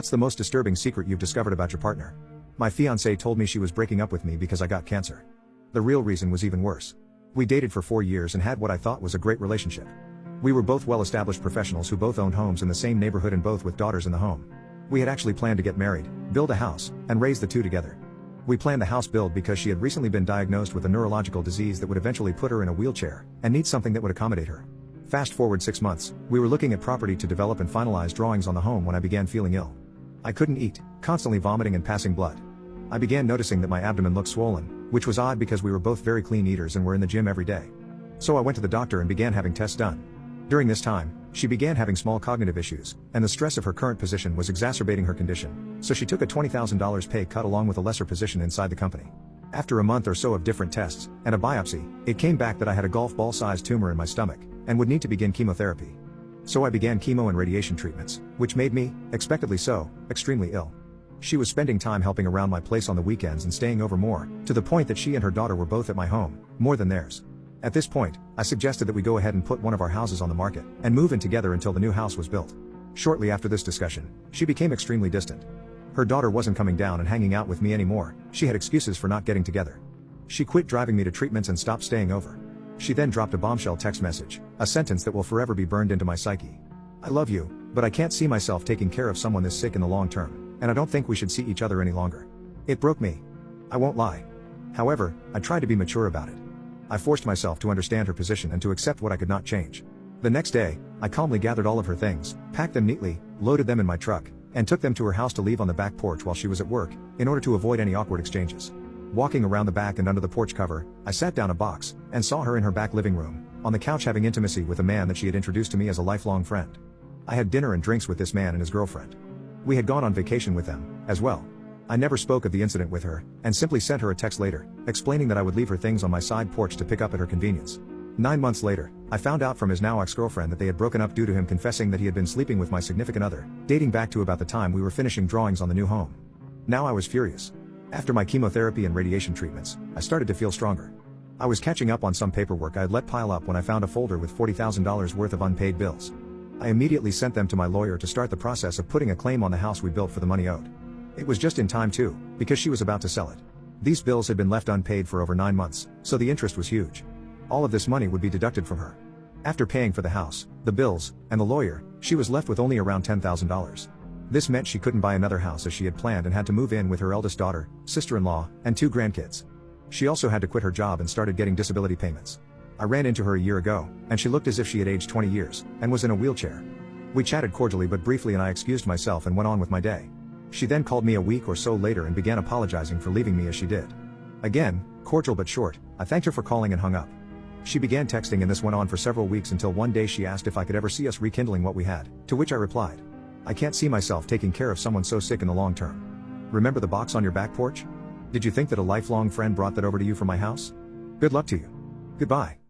What's the most disturbing secret you've discovered about your partner? My fiancée told me she was breaking up with me because I got cancer. The real reason was even worse. We dated for 4 years and had what I thought was a great relationship. We were both well-established professionals who both owned homes in the same neighborhood and both with daughters in the home. We had actually planned to get married, build a house, and raise the two together. We planned the house build because she had recently been diagnosed with a neurological disease that would eventually put her in a wheelchair, and need something that would accommodate her. Fast forward 6 months, we were looking at property to develop and finalize drawings on the home when I began feeling ill. I couldn't eat, constantly vomiting and passing blood. I began noticing that my abdomen looked swollen, which was odd because we were both very clean eaters and were in the gym every day. So I went to the doctor and began having tests done. During this time, she began having small cognitive issues, and the stress of her current position was exacerbating her condition, so she took a $20,000 pay cut along with a lesser position inside the company. After a month or so of different tests, and a biopsy, it came back that I had a golf ball-sized tumor in my stomach, and would need to begin chemotherapy. So I began chemo and radiation treatments, which made me, expectedly so, extremely ill. She was spending time helping around my place on the weekends and staying over more, to the point that she and her daughter were both at my home, more than theirs. At this point, I suggested that we go ahead and put one of our houses on the market, and move in together until the new house was built. Shortly after this discussion, she became extremely distant. Her daughter wasn't coming down and hanging out with me anymore, she had excuses for not getting together. She quit driving me to treatments and stopped staying over. She then dropped a bombshell text message, a sentence that will forever be burned into my psyche. I love you, but I can't see myself taking care of someone this sick in the long term, and I don't think we should see each other any longer. It broke me. I won't lie. However, I tried to be mature about it. I forced myself to understand her position and to accept what I could not change. The next day, I calmly gathered all of her things, packed them neatly, loaded them in my truck, and took them to her house to leave on the back porch while she was at work, in order to avoid any awkward exchanges. Walking around the back and under the porch cover, I sat down a box, and saw her in her back living room, on the couch having intimacy with a man that she had introduced to me as a lifelong friend. I had dinner and drinks with this man and his girlfriend. We had gone on vacation with them, as well. I never spoke of the incident with her, and simply sent her a text later, explaining that I would leave her things on my side porch to pick up at her convenience. 9 months later, I found out from his now ex-girlfriend that they had broken up due to him confessing that he had been sleeping with my significant other, dating back to about the time we were finishing drawings on the new home. Now I was furious. After my chemotherapy and radiation treatments, I started to feel stronger. I was catching up on some paperwork I had let pile up when I found a folder with $40,000 worth of unpaid bills. I immediately sent them to my lawyer to start the process of putting a claim on the house we built for the money owed. It was just in time too, because she was about to sell it. These bills had been left unpaid for over 9 months, so the interest was huge. All of this money would be deducted from her. After paying for the house, the bills, and the lawyer, she was left with only around $10,000. This meant she couldn't buy another house as she had planned and had to move in with her eldest daughter, sister-in-law, and 2 grandkids. She also had to quit her job and started getting disability payments. I ran into her a year ago, and she looked as if she had aged 20 years, and was in a wheelchair. We chatted cordially but briefly and I excused myself and went on with my day. She then called me a week or so later and began apologizing for leaving me as she did. Again, cordial but short, I thanked her for calling and hung up. She began texting and this went on for several weeks until one day she asked if I could ever see us rekindling what we had, to which I replied, I can't see myself taking care of someone so sick in the long term. Remember the box on your back porch? Did you think that a lifelong friend brought that over to you from my house? Good luck to you. Goodbye.